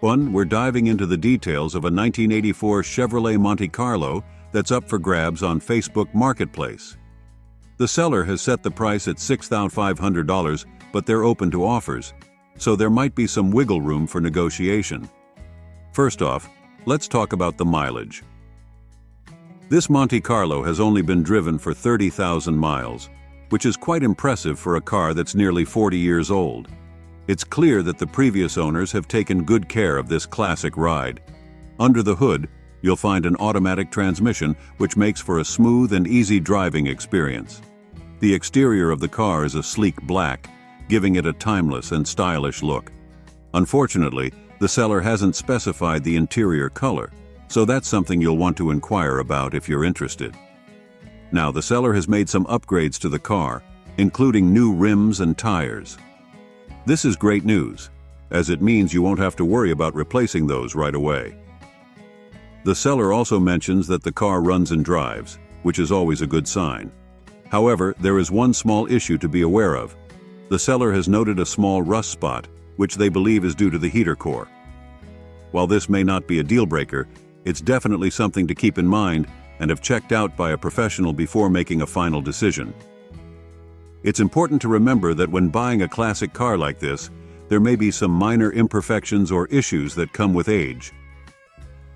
1. We're diving into the details of a 1984 Chevrolet Monte Carlo that's up for grabs on Facebook Marketplace. The seller has set the price at $6,500, but they're open to offers, so there might be some wiggle room for negotiation. First off, let's talk about the mileage. This Monte Carlo has only been driven for 30,000 miles, which is quite impressive for a car that's nearly 40 years old. It's clear that the previous owners have taken good care of this classic ride. Under the hood, you'll find an automatic transmission, which makes for a smooth and easy driving experience. The exterior of the car is a sleek black, giving it a timeless and stylish look. Unfortunately, the seller hasn't specified the interior color, so that's something you'll want to inquire about if you're interested. Now, the seller has made some upgrades to the car, including new rims and tires. This is great news, as it means you won't have to worry about replacing those right away. The seller also mentions that the car runs and drives, which is always a good sign. However, there is one small issue to be aware of. The seller has noted a small rust spot, which they believe is due to the heater core. While this may not be a deal breaker, it's definitely something to keep in mind and have checked out by a professional before making a final decision. It's important to remember that when buying a classic car like this, there may be some minor imperfections or issues that come with age.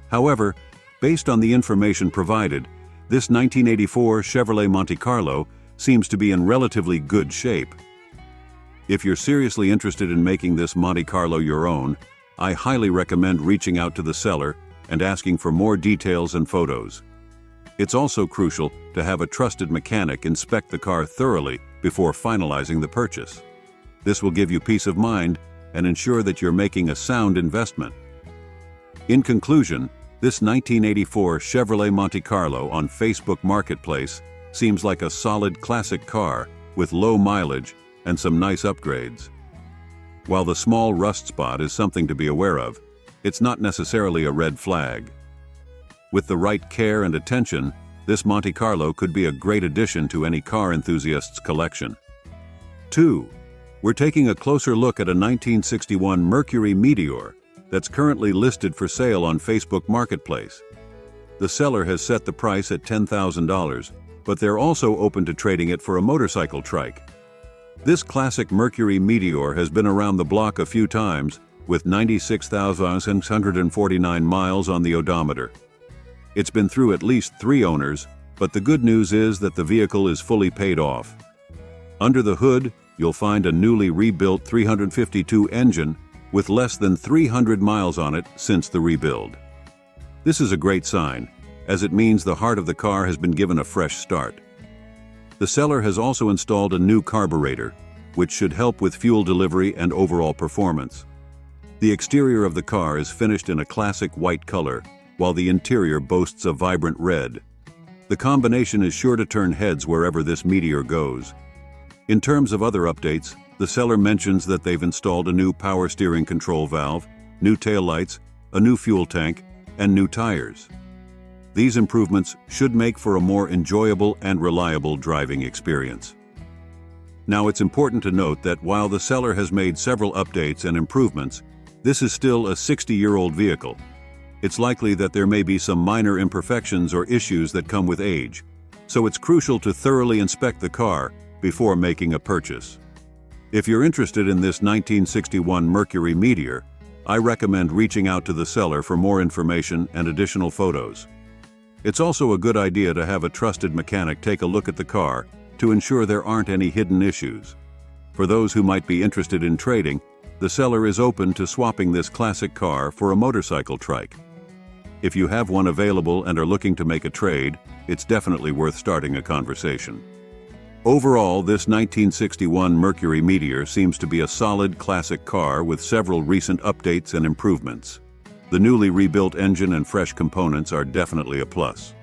However, based on the information provided, this 1984 Chevrolet Monte Carlo seems to be in relatively good shape. If you're seriously interested in making this Monte Carlo your own, I highly recommend reaching out to the seller and asking for more details and photos. It's also crucial to have a trusted mechanic inspect the car thoroughly before finalizing the purchase. This will give you peace of mind and ensure that you're making a sound investment. In conclusion, this 1984 Chevrolet Monte Carlo on Facebook Marketplace seems like a solid classic car with low mileage and some nice upgrades. While the small rust spot is something to be aware of, it's not necessarily a red flag. With the right care and attention, this Monte Carlo could be a great addition to any car enthusiast's collection. 2. We're taking a closer look at a 1961 Mercury Meteor that's currently listed for sale on Facebook Marketplace. The seller has set the price at $10,000, but they're also open to trading it for a motorcycle trike. This classic Mercury Meteor has been around the block a few times, with 96,649 miles on the odometer. It's been through at least 3 owners, but the good news is that the vehicle is fully paid off. Under the hood, you'll find a newly rebuilt 352 engine with less than 300 miles on it since the rebuild. This is a great sign, as it means the heart of the car has been given a fresh start. The seller has also installed a new carburetor, which should help with fuel delivery and overall performance. The exterior of the car is finished in a classic white color, while the interior boasts a vibrant red. The combination is sure to turn heads wherever this Meteor goes. In terms of other updates, the seller mentions that they've installed a new power steering control valve, new taillights, a new fuel tank, and new tires. These improvements should make for a more enjoyable and reliable driving experience. Now, it's important to note that while the seller has made several updates and improvements, this is still a 60-year-old vehicle. It's likely that there may be some minor imperfections or issues that come with age, so it's crucial to thoroughly inspect the car before making a purchase. If you're interested in this 1961 Mercury Meteor, I recommend reaching out to the seller for more information and additional photos. It's also a good idea to have a trusted mechanic take a look at the car to ensure there aren't any hidden issues. For those who might be interested in trading, the seller is open to swapping this classic car for a motorcycle trike. If you have one available and are looking to make a trade, it's definitely worth starting a conversation. Overall, this 1961 Mercury Meteor seems to be a solid classic car with several recent updates and improvements. The newly rebuilt engine and fresh components are definitely a plus.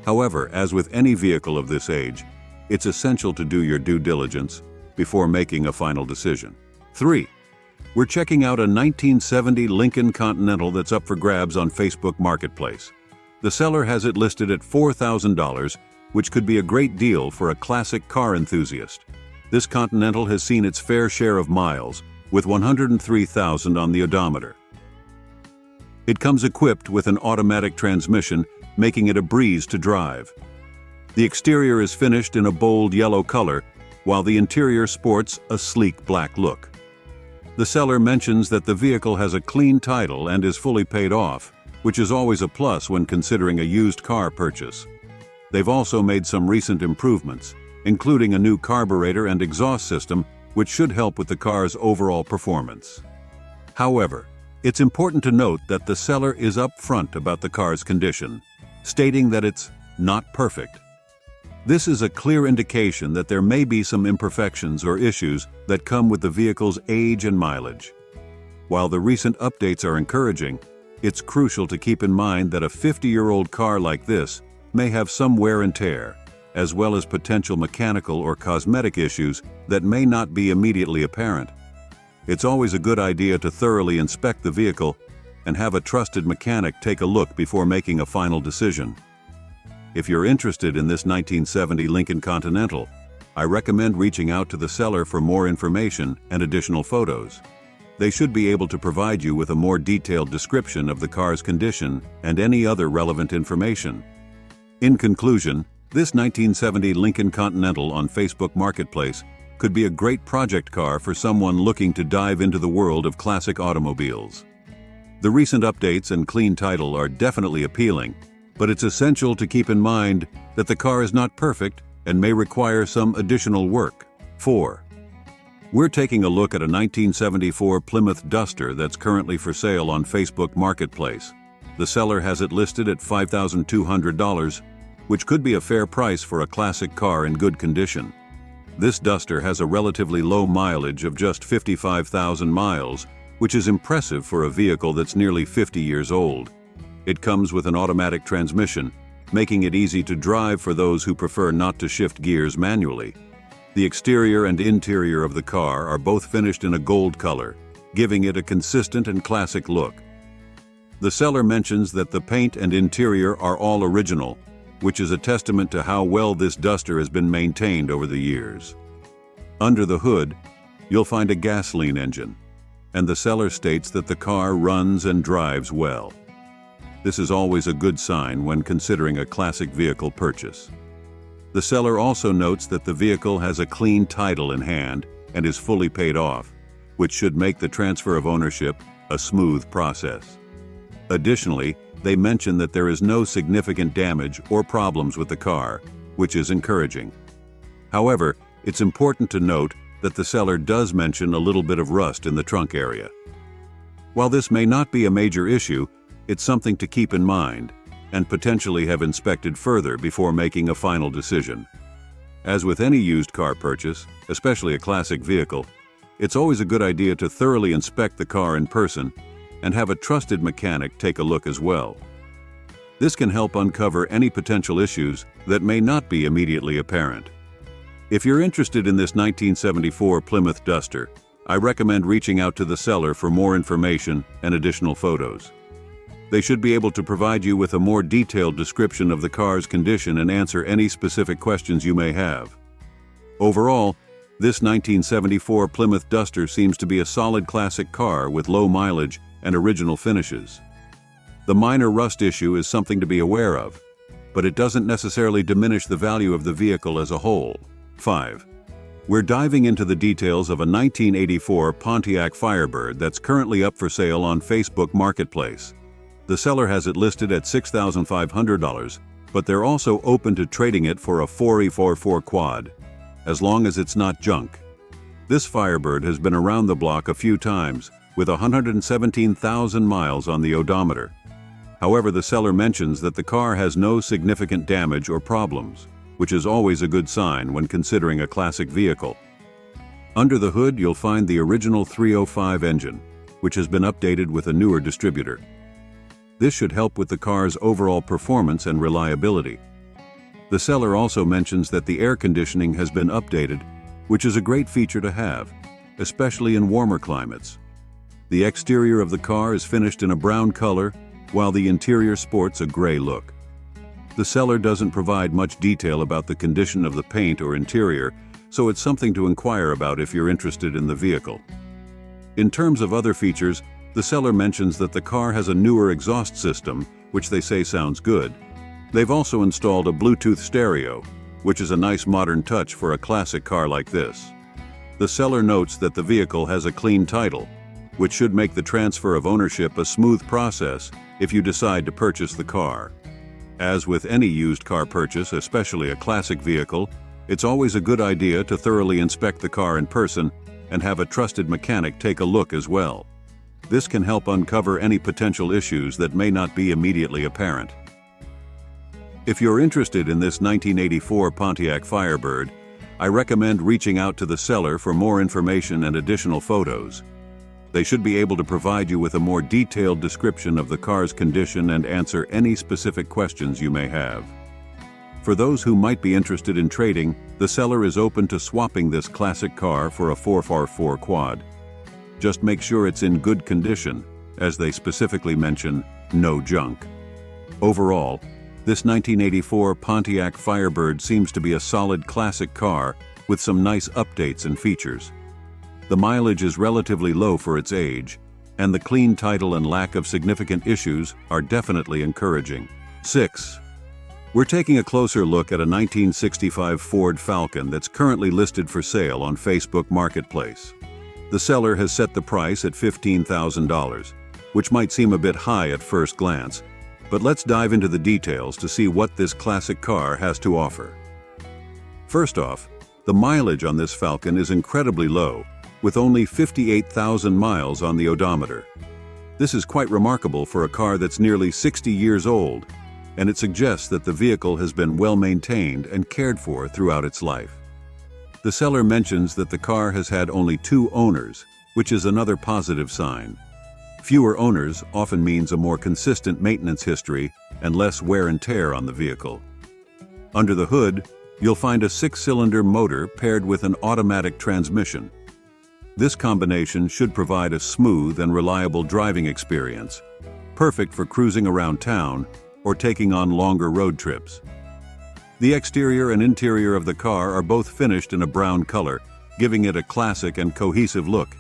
However, as with any vehicle of this age, it's essential to do your due diligence before making a final decision. 3. We're checking out a 1970 Lincoln Continental that's up for grabs on Facebook Marketplace. The seller has it listed at $4,000, which could be a great deal for a classic car enthusiast. This Continental has seen its fair share of miles, with 103,000 on the odometer. It comes equipped with an automatic transmission, making it a breeze to drive. The exterior is finished in a bold yellow color, while the interior sports a sleek black look. The seller mentions that the vehicle has a clean title and is fully paid off, which is always a plus when considering a used car purchase. They've also made some recent improvements, including a new carburetor and exhaust system, which should help with the car's overall performance. However, it's important to note that the seller is upfront about the car's condition, stating that it's not perfect. This is a clear indication that there may be some imperfections or issues that come with the vehicle's age and mileage. While the recent updates are encouraging, it's crucial to keep in mind that a 50-year-old car like this may have some wear and tear, as well as potential mechanical or cosmetic issues that may not be immediately apparent. It's always a good idea to thoroughly inspect the vehicle and have a trusted mechanic take a look before making a final decision. If you're interested in this 1970 Lincoln Continental, I recommend reaching out to the seller for more information and additional photos. They should be able to provide you with a more detailed description of the car's condition and any other relevant information. In conclusion, this 1970 Lincoln Continental on Facebook Marketplace could be a great project car for someone looking to dive into the world of classic automobiles. The recent updates and clean title are definitely appealing, but it's essential to keep in mind that the car is not perfect and may require some additional work. 4. We're taking a look at a 1974 Plymouth Duster that's currently for sale on Facebook Marketplace. The seller has it listed at $5,200, which could be a fair price for a classic car in good condition. This Duster has a relatively low mileage of just 55,000 miles, which is impressive for a vehicle that's nearly 50 years old. It comes with an automatic transmission, making it easy to drive for those who prefer not to shift gears manually. The exterior and interior of the car are both finished in a gold color, giving it a consistent and classic look. The seller mentions that the paint and interior are all original, which is a testament to how well this Duster has been maintained over the years. Under the hood, you'll find a gasoline engine, and the seller states that the car runs and drives well. This is always a good sign when considering a classic vehicle purchase. The seller also notes that the vehicle has a clean title in hand and is fully paid off, which should make the transfer of ownership a smooth process. Additionally, they mention that there is no significant damage or problems with the car, which is encouraging. However, it's important to note that the seller does mention a little bit of rust in the trunk area. While this may not be a major issue, it's something to keep in mind and potentially have inspected further before making a final decision. As with any used car purchase, especially a classic vehicle, it's always a good idea to thoroughly inspect the car in person and have a trusted mechanic take a look as well. This can help uncover any potential issues that may not be immediately apparent. If you're interested in this 1974 Plymouth Duster, I recommend reaching out to the seller for more information and additional photos. They should be able to provide you with a more detailed description of the car's condition and answer any specific questions you may have. Overall, this 1974 Plymouth Duster seems to be a solid classic car with low mileage and original finishes. The minor rust issue is something to be aware of, but it doesn't necessarily diminish the value of the vehicle as a whole. 5. We're diving into the details of a 1984 Pontiac Firebird that's currently up for sale on Facebook Marketplace. The seller has it listed at $6,500, but they're also open to trading it for a 4x44 quad, as long as it's not junk. This Firebird has been around the block a few times, with 117,000 miles on the odometer. However, the seller mentions that the car has no significant damage or problems, which is always a good sign when considering a classic vehicle. Under the hood, you'll find the original 305 engine, which has been updated with a newer distributor. This should help with the car's overall performance and reliability. The seller also mentions that the air conditioning has been updated, which is a great feature to have, especially in warmer climates. The exterior of the car is finished in a brown color, while the interior sports a gray look. The seller doesn't provide much detail about the condition of the paint or interior, so it's something to inquire about if you're interested in the vehicle. In terms of other features, The seller mentions that the car has a newer exhaust system, which they say sounds good. They've also installed a Bluetooth stereo, which is a nice modern touch for a classic car like this. The seller notes that the vehicle has a clean title, which should make the transfer of ownership a smooth process if you decide to purchase the car. As with any used car purchase, especially a classic vehicle, it's always a good idea to thoroughly inspect the car in person and have a trusted mechanic take a look as well. This can help uncover any potential issues that may not be immediately apparent. If you're interested in this 1984 Pontiac Firebird, I recommend reaching out to the seller for more information and additional photos. They should be able to provide you with a more detailed description of the car's condition and answer any specific questions you may have. For those who might be interested in trading, the seller is open to swapping this classic car for a 4x4 quad. Just make sure it's in good condition, as they specifically mention, no junk. Overall, this 1984 Pontiac Firebird seems to be a solid classic car with some nice updates and features. The mileage is relatively low for its age, and the clean title and lack of significant issues are definitely encouraging. 6. We're taking a closer look at a 1965 Ford Falcon that's currently listed for sale on Facebook Marketplace. The seller has set the price at $15,000, which might seem a bit high at first glance, but let's dive into the details to see what this classic car has to offer. First off, the mileage on this Falcon is incredibly low, with only 58,000 miles on the odometer. This is quite remarkable for a car that's nearly 60 years old, and it suggests that the vehicle has been well maintained and cared for throughout its life. The seller mentions that the car has had only 2 owners, which is another positive sign. Fewer owners often means a more consistent maintenance history and less wear and tear on the vehicle. Under the hood, you'll find a 6-cylinder motor paired with an automatic transmission. This combination should provide a smooth and reliable driving experience, perfect for cruising around town or taking on longer road trips. The exterior and interior of the car are both finished in a brown color, giving it a classic and cohesive look.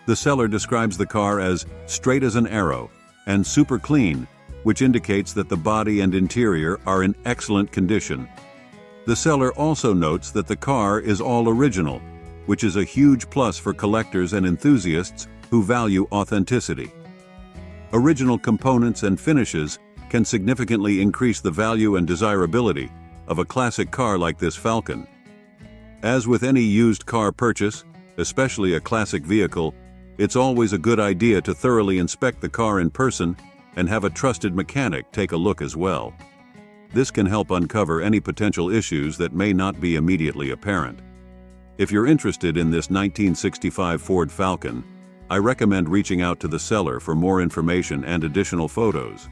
The seller describes the car as straight as an arrow and super clean, which indicates that the body and interior are in excellent condition. The seller also notes that the car is all original, which is a huge plus for collectors and enthusiasts who value authenticity. Original components and finishes can significantly increase the value and desirability of a classic car like this Falcon. As with any used car purchase, especially a classic vehicle, it's always a good idea to thoroughly inspect the car in person and have a trusted mechanic take a look as well. This can help uncover any potential issues that may not be immediately apparent. If you're interested in this 1965 Ford Falcon, I recommend reaching out to the seller for more information and additional photos.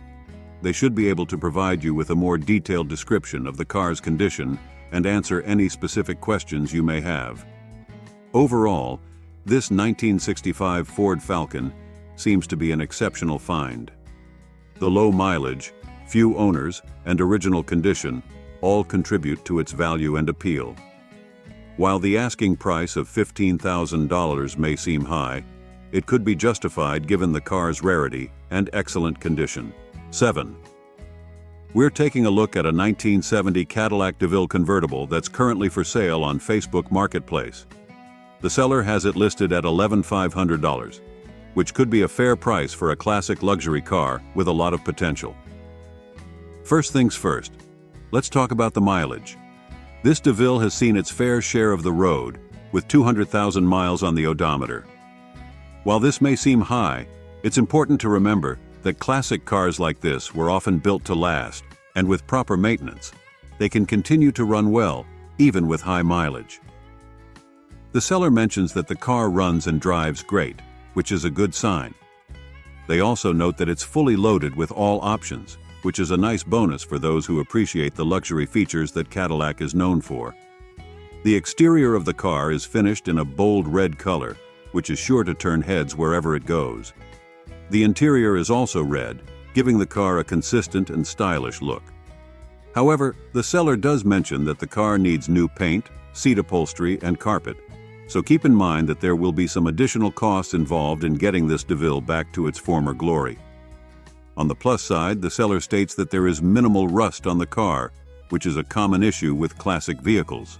They should be able to provide you with a more detailed description of the car's condition and answer any specific questions you may have. Overall, this 1965 Ford Falcon seems to be an exceptional find. The low mileage, few owners, and original condition all contribute to its value and appeal. While the asking price of $15,000 may seem high, it could be justified given the car's rarity and excellent condition. 7. We're taking a look at a 1970 Cadillac DeVille convertible that's currently for sale on Facebook Marketplace. The seller has it listed at $11,500, which could be a fair price for a classic luxury car with a lot of potential. First things first, let's talk about the mileage. This DeVille has seen its fair share of the road, with 200,000 miles on the odometer. While this may seem high, it's important to remember that classic cars like this were often built to last, and with proper maintenance, they can continue to run well, even with high mileage. The seller mentions that the car runs and drives great, which is a good sign. They also note that it's fully loaded with all options, which is a nice bonus for those who appreciate the luxury features that Cadillac is known for. The exterior of the car is finished in a bold red color, which is sure to turn heads wherever it goes. The interior is also red, giving the car a consistent and stylish look. However, the seller does mention that the car needs new paint, seat upholstery, and carpet. so keep in mind that there will be some additional costs involved in getting this DeVille back to its former glory. On the plus side, the seller states that there is minimal rust on the car, which is a common issue with classic vehicles.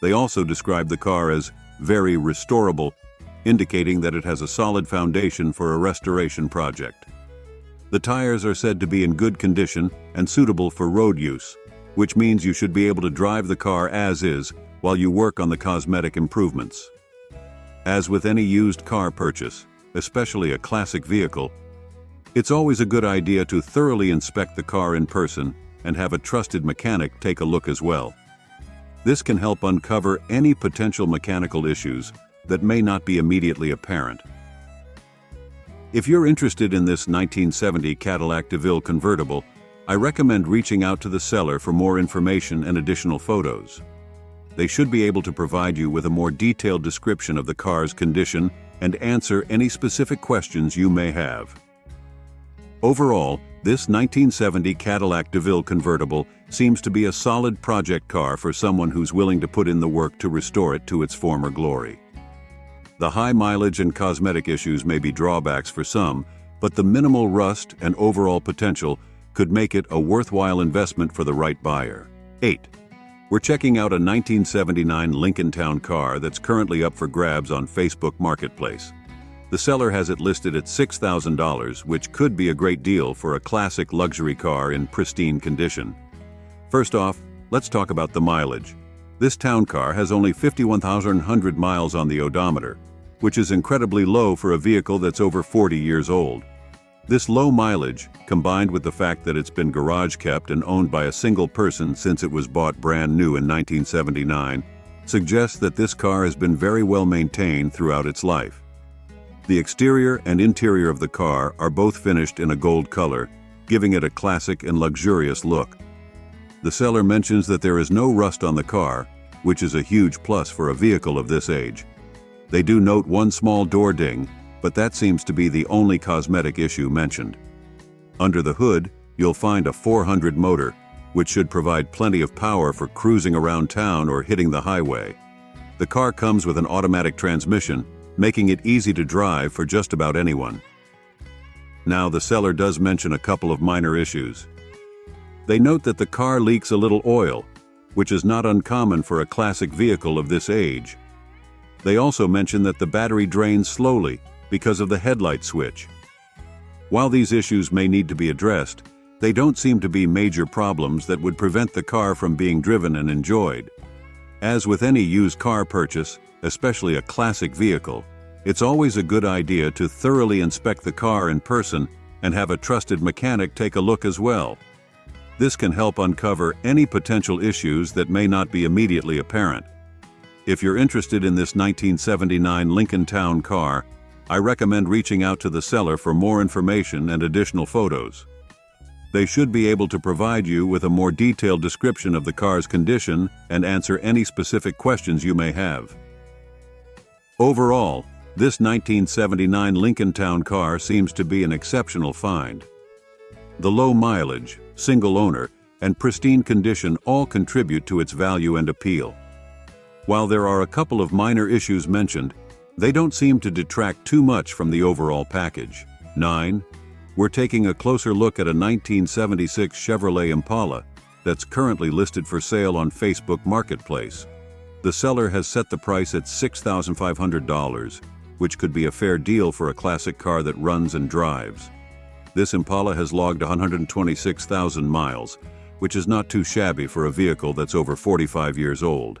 They also describe the car as very restorable, indicating that it has a solid foundation for a restoration project. The tires are said to be in good condition and suitable for road use, which means you should be able to drive the car as is while you work on the cosmetic improvements. As with any used car purchase, especially a classic vehicle, it's always a good idea to thoroughly inspect the car in person and have a trusted mechanic take a look as well. This can help uncover any potential mechanical issues that may not be immediately apparent. If you're interested in this 1970 Cadillac DeVille convertible, I recommend reaching out to the seller for more information and additional photos. They should be able to provide you with a more detailed description of the car's condition and answer any specific questions you may have. Overall, this 1970 Cadillac DeVille convertible seems to be a solid project car for someone who's willing to put in the work to restore it to its former glory. The high mileage and cosmetic issues may be drawbacks for some, but the minimal rust and overall potential could make it a worthwhile investment for the right buyer. 8. We're checking out a 1979 Lincoln Town car that's currently up for grabs on Facebook Marketplace. The seller has it listed at $6,000, which could be a great deal for a classic luxury car in pristine condition. First off, let's talk about the mileage. This town car has only 51,100 miles on the odometer, which is incredibly low for a vehicle that's over 40 years old. This low mileage, combined with the fact that it's been garage kept and owned by a single person since it was bought brand new in 1979, suggests that this car has been very well maintained throughout its life. The exterior and interior of the car are both finished in a gold color, giving it a classic and luxurious look. The seller mentions that there is no rust on the car, which is a huge plus for a vehicle of this age. They do note one small door ding, but that seems to be the only cosmetic issue mentioned. Under the hood, you'll find a 400 motor, which should provide plenty of power for cruising around town or hitting the highway. The car comes with an automatic transmission, making it easy to drive for just about anyone. Now, the seller does mention a couple of minor issues. They note that the car leaks a little oil, which is not uncommon for a classic vehicle of this age. They also mention that the battery drains slowly because of the headlight switch. While these issues may need to be addressed, they don't seem to be major problems that would prevent the car from being driven and enjoyed. As with any used car purchase, especially a classic vehicle, it's always a good idea to thoroughly inspect the car in person and have a trusted mechanic take a look as well. This can help uncover any potential issues that may not be immediately apparent. If you're interested in this 1979 Lincoln Town car, I recommend reaching out to the seller for more information and additional photos. They should be able to provide you with a more detailed description of the car's condition and answer any specific questions you may have. Overall, this 1979 Lincoln Town car seems to be an exceptional find. The low mileage, single owner, and pristine condition all contribute to its value and appeal. While there are a couple of minor issues mentioned, they don't seem to detract too much from the overall package. 9. We're taking a closer look at a 1976 Chevrolet Impala that's currently listed for sale on Facebook Marketplace. The seller has set the price at $6,500, which could be a fair deal for a classic car that runs and drives. This Impala has logged 126,000 miles, which is not too shabby for a vehicle that's over 45 years old.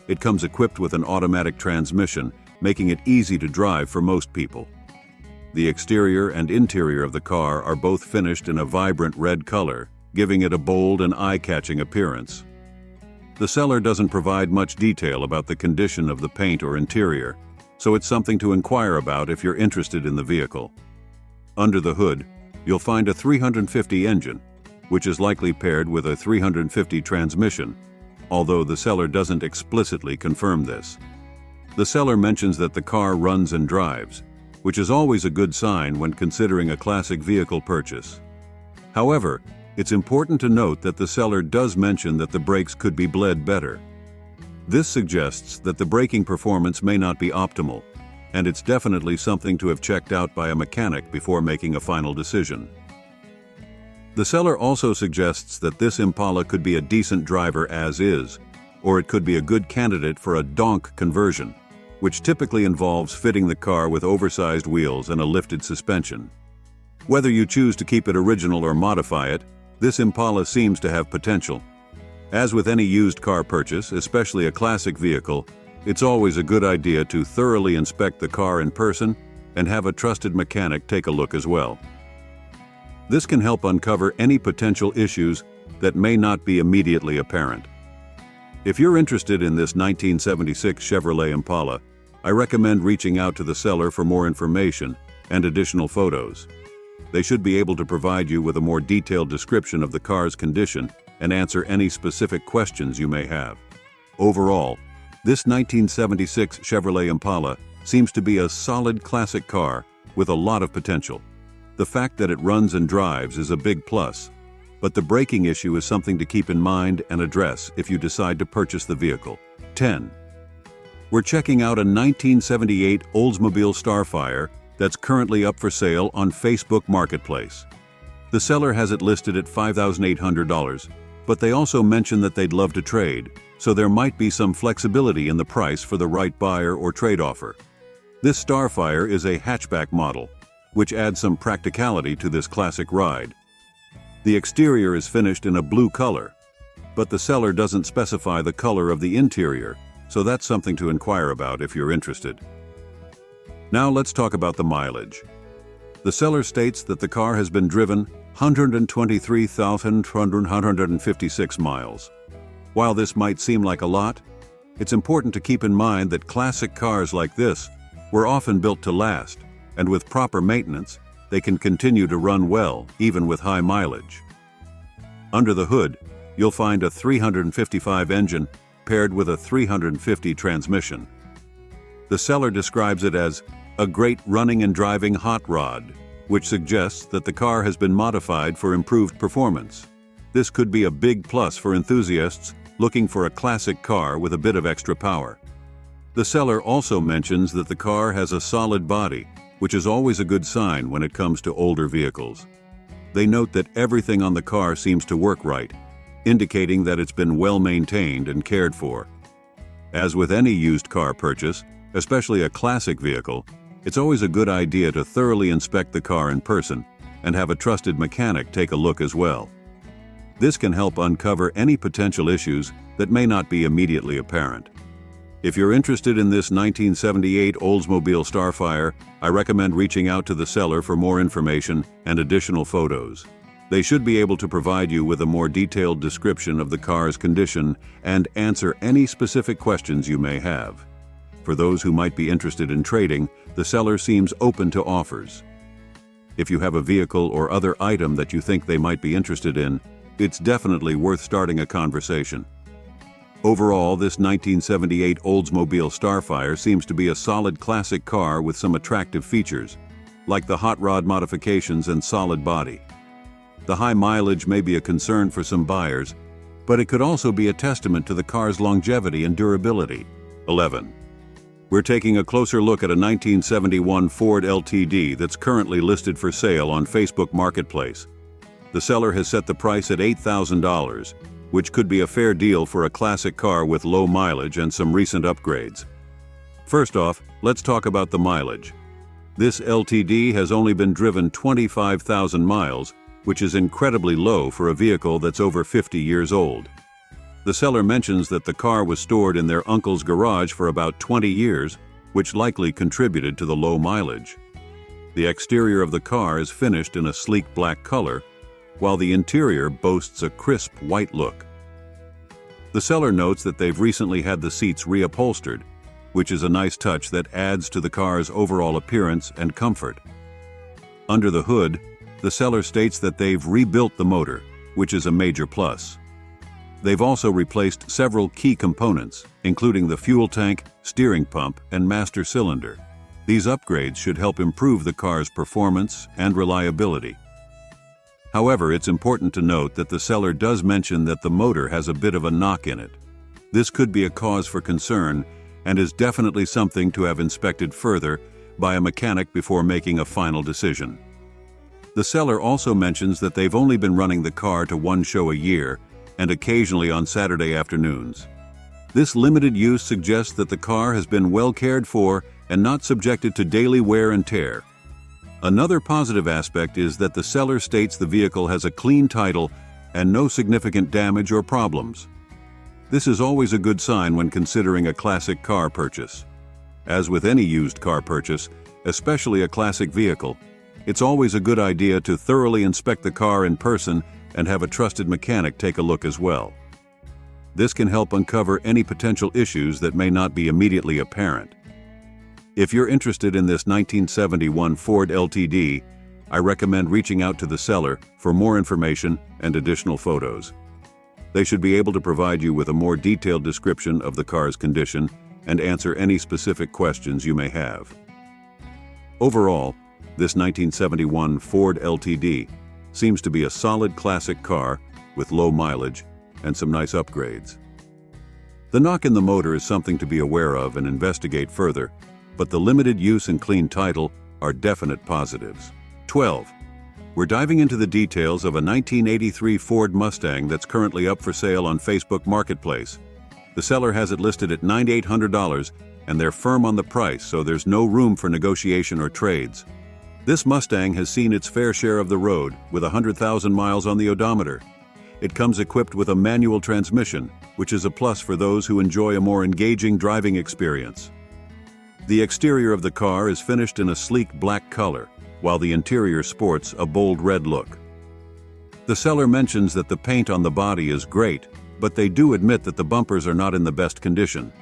It comes equipped with an automatic transmission, making it easy to drive for most people. The exterior and interior of the car are both finished in a vibrant red color, giving it a bold and eye-catching appearance. The seller doesn't provide much detail about the condition of the paint or interior, so it's something to inquire about if you're interested in the vehicle. Under the hood, you'll find a 350 engine, which is likely paired with a 350 transmission, although the seller doesn't explicitly confirm this. The seller mentions that the car runs and drives, which is always a good sign when considering a classic vehicle purchase. However, it's important to note that the seller does mention that the brakes could be bled better. This suggests that the braking performance may not be optimal, and it's definitely something to have checked out by a mechanic before making a final decision. The seller also suggests that this Impala could be a decent driver as is, or it could be a good candidate for a donk conversion, which typically involves fitting the car with oversized wheels and a lifted suspension. Whether you choose to keep it original or modify it, this Impala seems to have potential. As with any used car purchase, especially a classic vehicle, it's always a good idea to thoroughly inspect the car in person and have a trusted mechanic take a look as well. This can help uncover any potential issues that may not be immediately apparent. If you're interested in this 1976 Chevrolet Impala, I recommend reaching out to the seller for more information and additional photos. They should be able to provide you with a more detailed description of the car's condition and answer any specific questions you may have. Overall, this 1976 Chevrolet Impala seems to be a solid classic car with a lot of potential. The fact that it runs and drives is a big plus, but the braking issue is something to keep in mind and address if you decide to purchase the vehicle. 10. We're checking out a 1978 Oldsmobile Starfire that's currently up for sale on Facebook Marketplace. The seller has it listed at $5,800, but they also mention that they'd love to trade, so there might be some flexibility in the price for the right buyer or trade offer. This Starfire is a hatchback model, which adds some practicality to this classic ride. The exterior is finished in a blue color, but the seller doesn't specify the color of the interior, so that's something to inquire about if you're interested. Now let's talk about the mileage. The seller states that the car has been driven 123,156 miles. While this might seem like a lot, it's important to keep in mind that classic cars like this were often built to last, and with proper maintenance, they can continue to run well, even with high mileage. Under the hood, you'll find a 355 engine paired with a 350 transmission. The seller describes it as a great running and driving hot rod, which suggests that the car has been modified for improved performance. This could be a big plus for enthusiasts looking for a classic car with a bit of extra power. The seller also mentions that the car has a solid body, which is always a good sign when it comes to older vehicles. They note that everything on the car seems to work right, indicating that it's been well maintained and cared for. As with any used car purchase, especially a classic vehicle, it's always a good idea to thoroughly inspect the car in person and have a trusted mechanic take a look as well. This can help uncover any potential issues that may not be immediately apparent. If you're interested in this 1978 Oldsmobile Starfire, I recommend reaching out to the seller for more information and additional photos. They should be able to provide you with a more detailed description of the car's condition and answer any specific questions you may have. For those who might be interested in trading, the seller seems open to offers. If you have a vehicle or other item that you think they might be interested in, it's definitely worth starting a conversation. Overall, this 1978 Oldsmobile Starfire seems to be a solid classic car with some attractive features, like the hot rod modifications and solid body. The high mileage may be a concern for some buyers, but it could also be a testament to the car's longevity and durability. 11. We're taking a closer look at a 1971 Ford LTD that's currently listed for sale on Facebook Marketplace. The seller has set the price at $8,000, which could be a fair deal for a classic car with low mileage and some recent upgrades. First off, let's talk about the mileage. This LTD has only been driven 25,000 miles, which is incredibly low for a vehicle that's over 50 years old. The seller mentions that the car was stored in their uncle's garage for about 20 years, which likely contributed to the low mileage. The exterior of the car is finished in a sleek black color, while the interior boasts a crisp white look. The seller notes that they've recently had the seats reupholstered, which is a nice touch that adds to the car's overall appearance and comfort. Under the hood, the seller states that they've rebuilt the motor, which is a major plus. They've also replaced several key components, including the fuel tank, steering pump, and master cylinder. These upgrades should help improve the car's performance and reliability. However, it's important to note that the seller does mention that the motor has a bit of a knock in it. This could be a cause for concern and is definitely something to have inspected further by a mechanic before making a final decision. The seller also mentions that they've only been running the car to one show a year and occasionally on Saturday afternoons. This limited use suggests that the car has been well cared for and not subjected to daily wear and tear. Another positive aspect is that the seller states the vehicle has a clean title and no significant damage or problems. This is always a good sign when considering a classic car purchase. As with any used car purchase, especially a classic vehicle, it's always a good idea to thoroughly inspect the car in person and have a trusted mechanic take a look as well. This can help uncover any potential issues that may not be immediately apparent. If you're interested in this 1971 Ford LTD, I recommend reaching out to the seller for more information and additional photos. They should be able to provide you with a more detailed description of the car's condition and answer any specific questions you may have. Overall, this 1971 Ford LTD seems to be a solid classic car with low mileage and some nice upgrades. The knock in the motor is something to be aware of and investigate further, but the limited use and clean title are definite positives. 12. We're diving into the details of a 1983 Ford Mustang that's currently up for sale on Facebook Marketplace. The seller has it listed at $9,800 and they're firm on the price, so there's no room for negotiation or trades. This Mustang has seen its fair share of the road with 100,000 miles on the odometer. It comes equipped with a manual transmission, which is a plus for those who enjoy a more engaging driving experience. The exterior of the car is finished in a sleek black color, while the interior sports a bold red look. The seller mentions that the paint on the body is great, but they do admit that the bumpers are not in the best condition.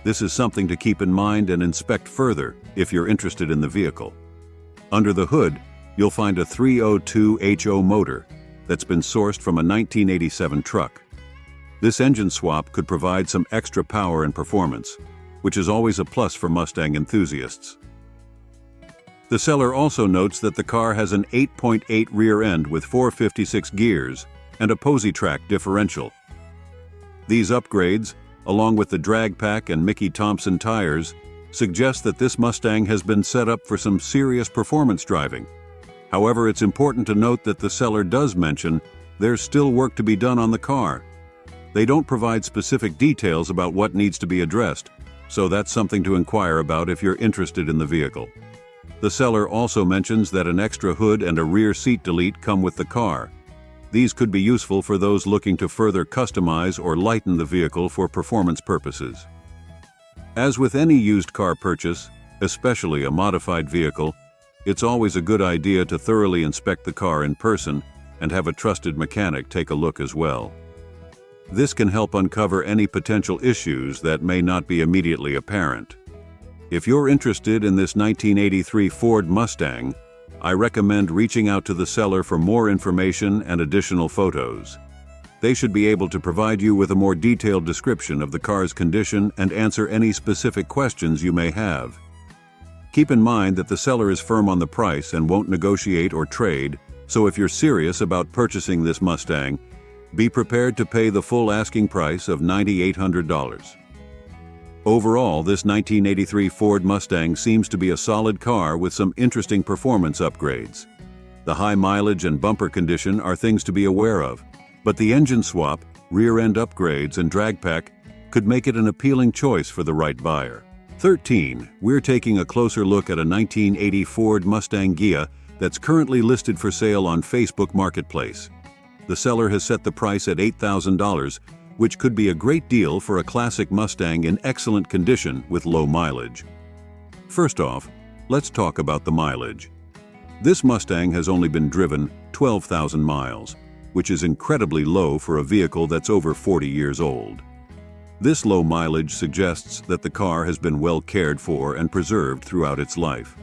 This is something to keep in mind and inspect further if you're interested in the vehicle. Under the hood, you'll find a 302 HO motor that's been sourced from a 1987 truck. This engine swap could provide some extra power and performance, which is always a plus for Mustang enthusiasts. The seller also notes that the car has an 8.8 rear end with 456 gears and a Posi-Track differential. These upgrades, along with the drag pack and Mickey Thompson tires, suggest that this Mustang has been set up for some serious performance driving. However, it's important to note that the seller does mention there's still work to be done on the car. They don't provide specific details about what needs to be addressed, so that's something to inquire about if you're interested in the vehicle. The seller also mentions that an extra hood and a rear seat delete come with the car. These could be useful for those looking to further customize or lighten the vehicle for performance purposes. As with any used car purchase, especially a modified vehicle, it's always a good idea to thoroughly inspect the car in person and have a trusted mechanic take a look as well. This can help uncover any potential issues that may not be immediately apparent. If you're interested in this 1983 Ford Mustang, I recommend reaching out to the seller for more information and additional photos. They should be able to provide you with a more detailed description of the car's condition and answer any specific questions you may have. Keep in mind that the seller is firm on the price and won't negotiate or trade, so if you're serious about purchasing this Mustang, be prepared to pay the full asking price of $9,800. Overall, this 1983 Ford Mustang seems to be a solid car with some interesting performance upgrades. The high mileage and bumper condition are things to be aware of, but the engine swap, rear-end upgrades, and drag pack could make it an appealing choice for the right buyer. 13. We're taking a closer look at a 1980 Ford Mustang Ghia that's currently listed for sale on Facebook Marketplace. The seller has set the price at $8,000, which could be a great deal for a classic Mustang in excellent condition with low mileage. First off, let's talk about the mileage. This Mustang has only been driven 12,000 miles, which is incredibly low for a vehicle that's over 40 years old. This low mileage suggests that the car has been well cared for and preserved throughout its life.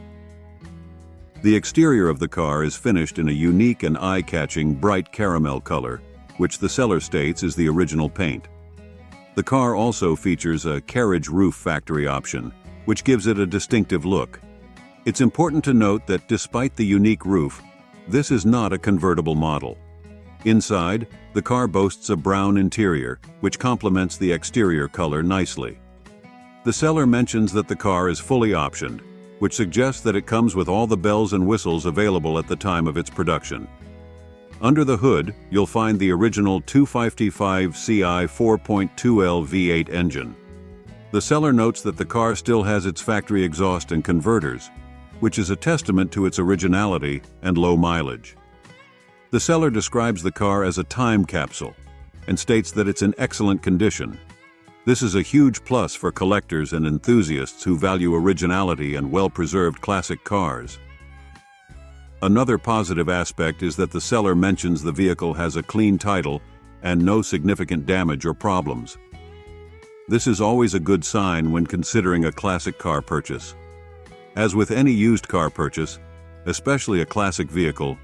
The exterior of the car is finished in a unique and eye-catching bright caramel color, which the seller states is the original paint. The car also features a carriage roof factory option, which gives it a distinctive look. It's important to note that despite the unique roof, this is not a convertible model. Inside, the car boasts a brown interior, which complements the exterior color nicely. The seller mentions that the car is fully optioned, which suggests that it comes with all the bells and whistles available at the time of its production. Under the hood, you'll find the original 255 Ci 4.2L V8 engine. The seller notes that the car still has its factory exhaust and converters, which is a testament to its originality and low mileage. The seller describes the car as a time capsule and states that it's in excellent condition. This is a huge plus for collectors and enthusiasts who value originality and well-preserved classic cars. Another positive aspect is that the seller mentions the vehicle has a clean title and no significant damage or problems. This is always a good sign when considering a classic car purchase. As with any used car purchase, especially a classic vehicle,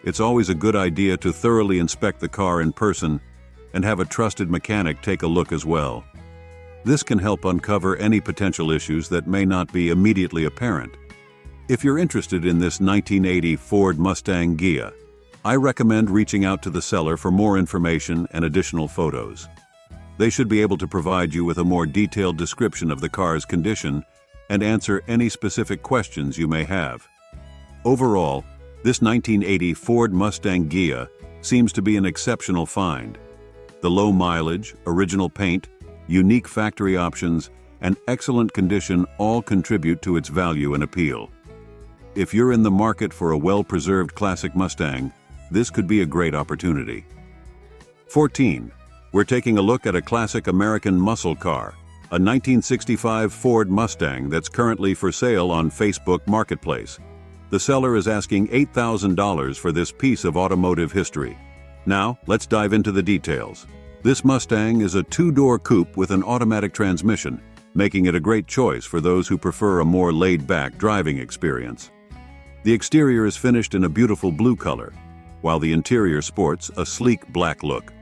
it's always a good idea to thoroughly inspect the car in person and have a trusted mechanic take a look as well. This can help uncover any potential issues that may not be immediately apparent. If you're interested in this 1980 Ford Mustang Ghia, I recommend reaching out to the seller for more information and additional photos. They should be able to provide you with a more detailed description of the car's condition and answer any specific questions you may have. Overall, this 1980 Ford Mustang Ghia seems to be an exceptional find. The low mileage, original paint, unique factory options, and excellent condition all contribute to its value and appeal. If you're in the market for a well-preserved classic Mustang, this could be a great opportunity. 14. We're taking a look at a classic American muscle car, a 1965 Ford Mustang that's currently for sale on Facebook Marketplace. The seller is asking $8,000 for this piece of automotive history. Now, let's dive into the details. This Mustang is a two-door coupe with an automatic transmission, making it a great choice for those who prefer a more laid-back driving experience. The exterior is finished in a beautiful blue color, while the interior sports a sleek black look.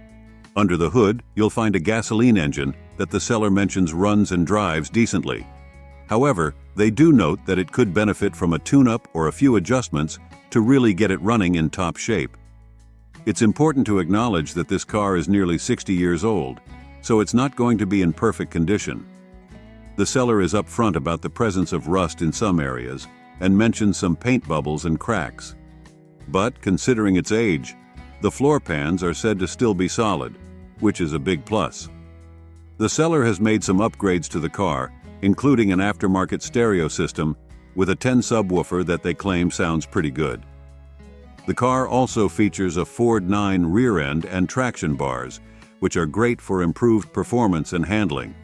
Under the hood, you'll find a gasoline engine that the seller mentions runs and drives decently. However, they do note that it could benefit from a tune-up or a few adjustments to really get it running in top shape. It's important to acknowledge that this car is nearly 60 years old, so it's not going to be in perfect condition. The seller is upfront about the presence of rust in some areas and mentions some paint bubbles and cracks. But considering its age, the floor pans are said to still be solid, which is a big plus. The seller has made some upgrades to the car, including an aftermarket stereo system with a 10 subwoofer that they claim sounds pretty good. The car also features a Ford 9 rear end and traction bars, which are great for improved performance and handling.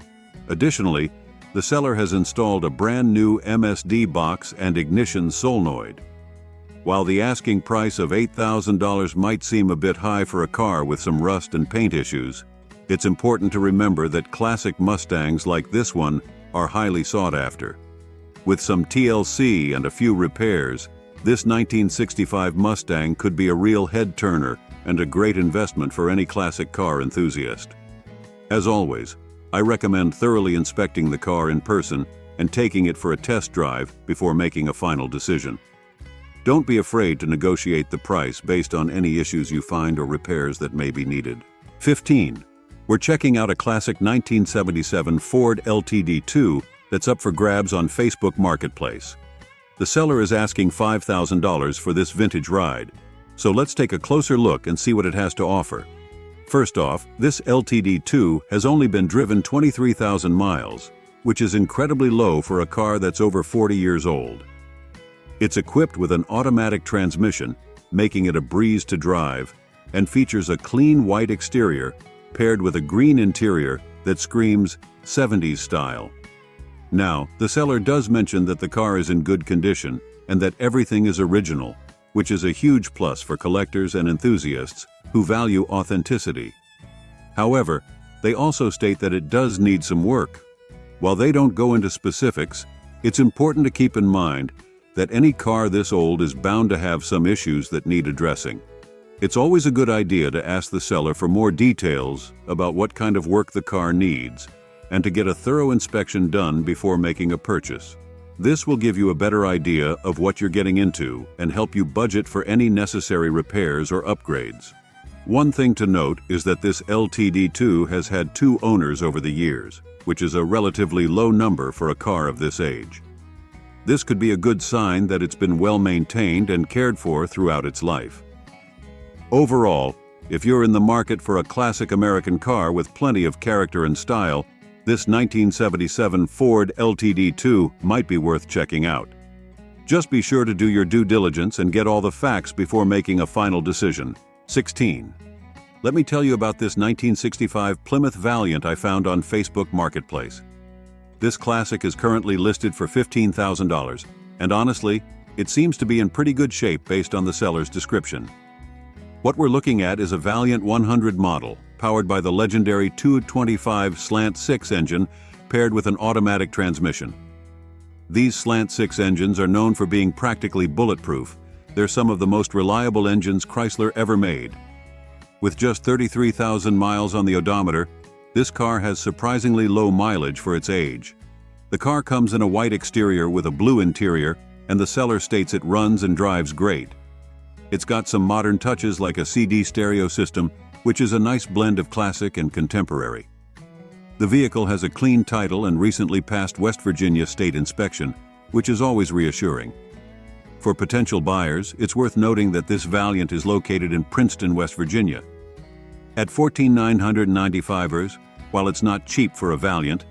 Additionally, the seller has installed a brand new MSD box and ignition solenoid. While the asking price of $8,000 might seem a bit high for a car with some rust and paint issues, it's important to remember that classic Mustangs like this one are highly sought after. With some TLC and a few repairs, this 1965 Mustang could be a real head-turner and a great investment for any classic car enthusiast. As always, I recommend thoroughly inspecting the car in person and taking it for a test drive before making a final decision. Don't be afraid to negotiate the price based on any issues you find or repairs that may be needed. 15. We're checking out a classic 1977 Ford LTD2 that's up for grabs on Facebook Marketplace. The seller is asking $5,000 for this vintage ride, so let's take a closer look and see what it has to offer. First off, this LTD2 has only been driven 23,000 miles, which is incredibly low for a car that's over 40 years old. It's equipped with an automatic transmission, making it a breeze to drive, and features a clean white exterior paired with a green interior that screams 70s style. Now, the seller does mention that the car is in good condition and that everything is original, which is a huge plus for collectors and enthusiasts who value authenticity. However, they also state that it does need some work. While they don't go into specifics, it's important to keep in mind that any car this old is bound to have some issues that need addressing. It's always a good idea to ask the seller for more details about what kind of work the car needs and to get a thorough inspection done before making a purchase. This will give you a better idea of what you're getting into and help you budget for any necessary repairs or upgrades. One thing to note is that this LTD2 has had 2 owners over the years, which is a relatively low number for a car of this age. This could be a good sign that it's been well maintained and cared for throughout its life. Overall, if you're in the market for a classic American car with plenty of character and style, this 1977 Ford LTD2 might be worth checking out. Just be sure to do your due diligence and get all the facts before making a final decision. 16. Let me tell you about this 1965 Plymouth Valiant I found on Facebook Marketplace. This classic is currently listed for $15,000, and honestly, it seems to be in pretty good shape based on the seller's description. What we're looking at is a Valiant 100 model, powered by the legendary 225 slant-6 engine paired with an automatic transmission. These slant-6 engines are known for being practically bulletproof. They're some of the most reliable engines Chrysler ever made. With just 33,000 miles on the odometer, this car has surprisingly low mileage for its age. The car comes in a white exterior with a blue interior, and the seller states it runs and drives great. It's got some modern touches like a CD stereo system, which is a nice blend of classic and contemporary. The vehicle has a clean title and recently passed West Virginia state inspection, which is always reassuring. For potential buyers, it's worth noting that this Valiant is located in Princeton, West Virginia. At $14,995, while it's not cheap for a Valiant,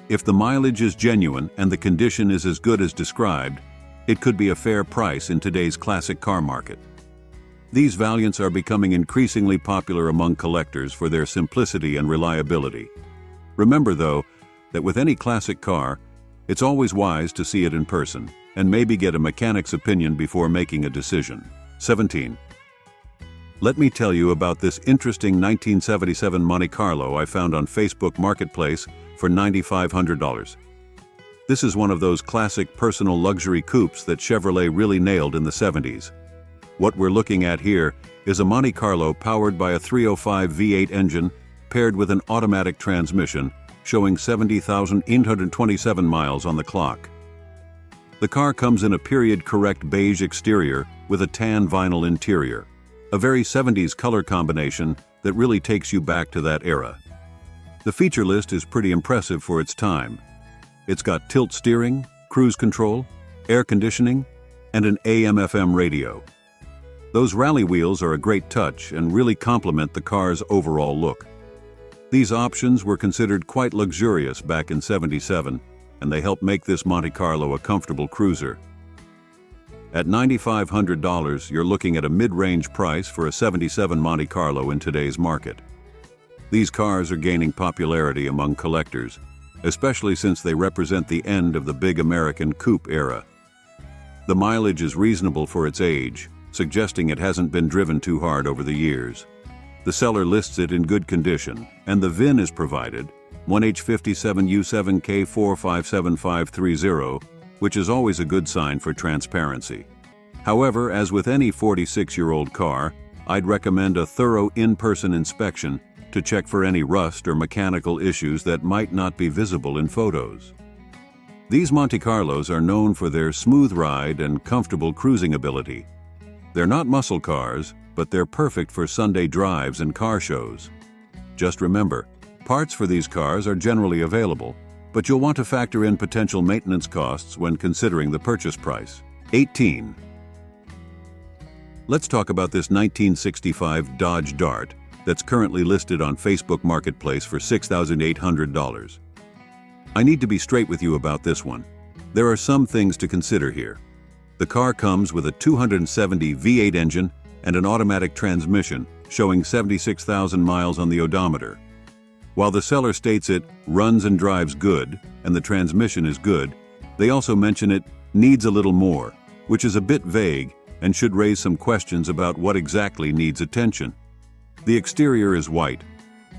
if the mileage is genuine and the condition is as good as described, it could be a fair price in today's classic car market. These Valiants are becoming increasingly popular among collectors for their simplicity and reliability. Remember, though, that with any classic car, it's always wise to see it in person and maybe get a mechanic's opinion before making a decision. 17. Let me tell you about this interesting 1977 Monte Carlo I found on Facebook Marketplace for $9,500. This is one of those classic personal luxury coupes that Chevrolet really nailed in the 70s. What we're looking at here is a Monte Carlo powered by a 305 V8 engine paired with an automatic transmission, showing 70,827 miles on the clock. The car comes in a period-correct beige exterior with a tan vinyl interior, a very 70s color combination that really takes you back to that era. The feature list is pretty impressive for its time. It's got tilt steering, cruise control, air conditioning, and an AM/FM radio. Those rally wheels are a great touch and really complement the car's overall look. These options were considered quite luxurious back in '77, and they help make this Monte Carlo a comfortable cruiser. At $9,500, you're looking at a mid-range price for a '77 Monte Carlo in today's market. These cars are gaining popularity among collectors, especially since they represent the end of the big American coupe era. The mileage is reasonable for its age, suggesting it hasn't been driven too hard over the years. The seller lists it in good condition, and the VIN is provided, 1H57U7K457530, which is always a good sign for transparency. However, as with any 46-year-old car, I'd recommend a thorough in-person inspection to check for any rust or mechanical issues that might not be visible in photos. These Monte Carlos are known for their smooth ride and comfortable cruising ability. They're not muscle cars, but they're perfect for Sunday drives and car shows. Just remember, parts for these cars are generally available, but you'll want to factor in potential maintenance costs when considering the purchase price. 18. Let's talk about this 1965 Dodge Dart that's currently listed on Facebook Marketplace for $6,800. I need to be straight with you about this one. There are some things to consider here. The car comes with a 270 V8 engine and an automatic transmission, showing 76,000 miles on the odometer. While the seller states it runs and drives good, and the transmission is good, they also mention it needs a little more, which is a bit vague and should raise some questions about what exactly needs attention. The exterior is white,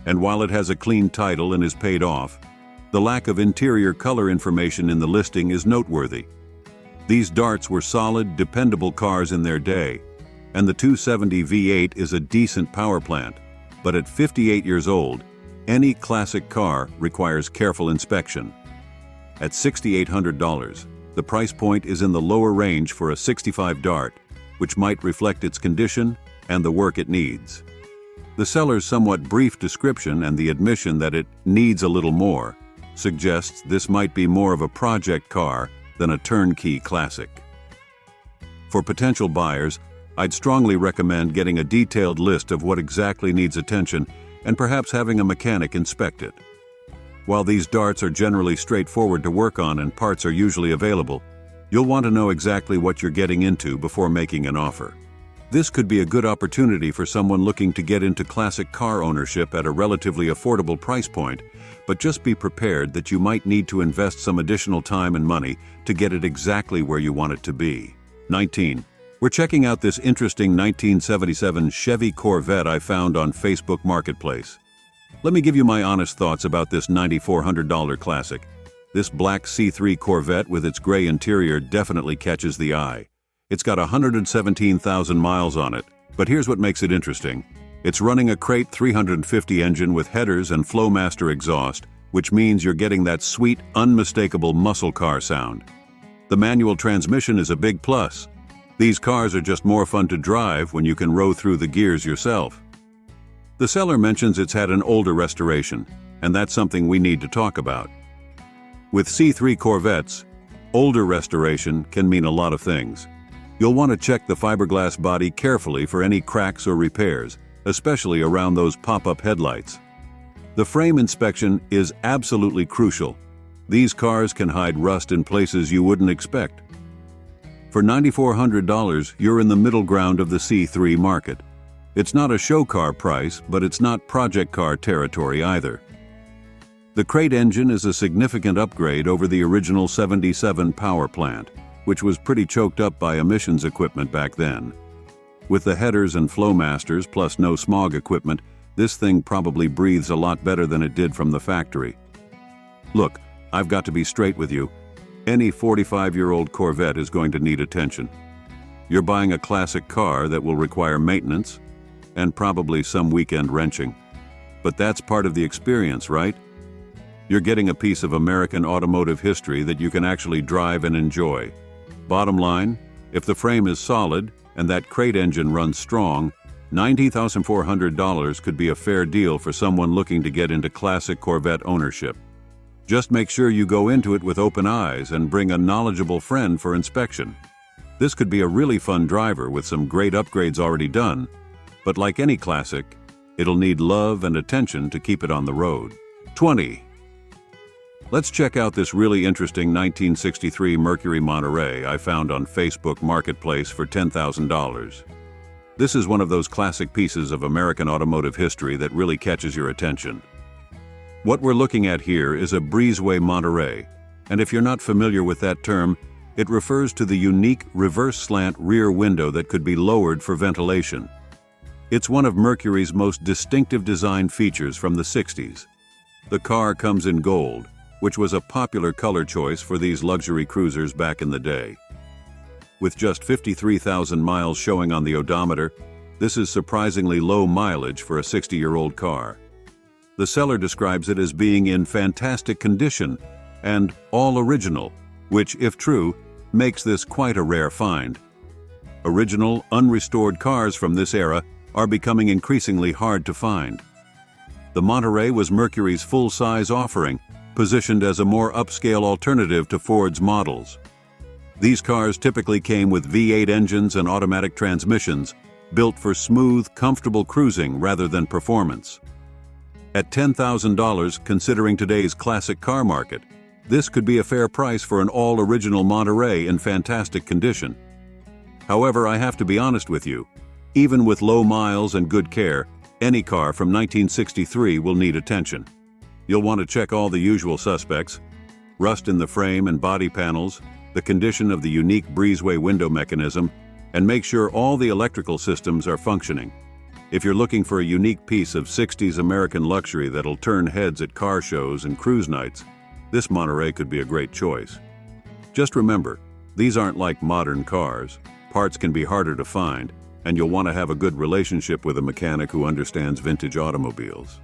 and while it has a clean title and is paid off, the lack of interior color information in the listing is noteworthy. These Darts were solid, dependable cars in their day, and the 270 V8 is a decent power plant, but at 58 years old, any classic car requires careful inspection. At $6,800, the price point is in the lower range for a '65 Dart, which might reflect its condition and the work it needs. The seller's somewhat brief description and the admission that it needs a little more suggests this might be more of a project car than a turnkey classic. For potential buyers, I'd strongly recommend getting a detailed list of what exactly needs attention and perhaps having a mechanic inspect it. While these darts are generally straightforward to work on and parts are usually available, you'll want to know exactly what you're getting into before making an offer. This could be a good opportunity for someone looking to get into classic car ownership at a relatively affordable price point, but just be prepared that you might need to invest some additional time and money to get it exactly where you want it to be. 19. We're checking out this interesting 1977 Chevy Corvette I found on Facebook Marketplace. Let me give you my honest thoughts about this $9,400 classic. This black C3 Corvette with its gray interior definitely catches the eye. It's got 117,000 miles on it, but here's what makes it interesting. It's running a Crate 350 engine with headers and Flowmaster exhaust, which means you're getting that sweet, unmistakable muscle car sound. The manual transmission is a big plus. These cars are just more fun to drive when you can row through the gears yourself. The seller mentions it's had an older restoration, and that's something we need to talk about. With C3 Corvettes, older restoration can mean a lot of things. You'll want to check the fiberglass body carefully for any cracks or repairs, especially around those pop-up headlights. The frame inspection is absolutely crucial. These cars can hide rust in places you wouldn't expect. For $9,400, you're in the middle ground of the C3 market. It's not a show car price, but it's not project car territory either. The Crate engine is a significant upgrade over the original '77 power plant, which was pretty choked up by emissions equipment back then. With the headers and Flowmasters plus no smog equipment, this thing probably breathes a lot better than it did from the factory. Look, I've got to be straight with you. Any 45-year-old Corvette is going to need attention. You're buying a classic car that will require maintenance and probably some weekend wrenching. But that's part of the experience, right? You're getting a piece of American automotive history that you can actually drive and enjoy. Bottom line, if the frame is solid and that Crate engine runs strong, $90,400 could be a fair deal for someone looking to get into classic Corvette ownership. Just make sure you go into it with open eyes and bring a knowledgeable friend for inspection. This could be a really fun driver with some great upgrades already done, but like any classic, it'll need love and attention to keep it on the road. 20. Let's check out this really interesting 1963 Mercury Monterey I found on Facebook Marketplace for $10,000. This is one of those classic pieces of American automotive history that really catches your attention. What we're looking at here is a breezeway Monterey, and if you're not familiar with that term, it refers to the unique reverse slant rear window that could be lowered for ventilation. It's one of Mercury's most distinctive design features from the '60s. The car comes in gold, which was a popular color choice for these luxury cruisers back in the day. With just 53,000 miles showing on the odometer, this is surprisingly low mileage for a 60-year-old car. The seller describes it as being in fantastic condition and all original, which, if true, makes this quite a rare find. Original, unrestored cars from this era are becoming increasingly hard to find. The Monterey was Mercury's full-size offering, positioned as a more upscale alternative to Ford's models. These cars typically came with V8 engines and automatic transmissions, built for smooth, comfortable cruising rather than performance. At $10,000, considering today's classic car market, this could be a fair price for an all-original Monterey in fantastic condition. However, I have to be honest with you, even with low miles and good care, any car from 1963 will need attention. You'll want to check all the usual suspects: rust in the frame and body panels, the condition of the unique breezeway window mechanism, and make sure all the electrical systems are functioning. If you're looking for a unique piece of '60s American luxury that'll turn heads at car shows and cruise nights, this Monterey could be a great choice. Just remember, these aren't like modern cars. Parts can be harder to find, and you'll want to have a good relationship with a mechanic who understands vintage automobiles.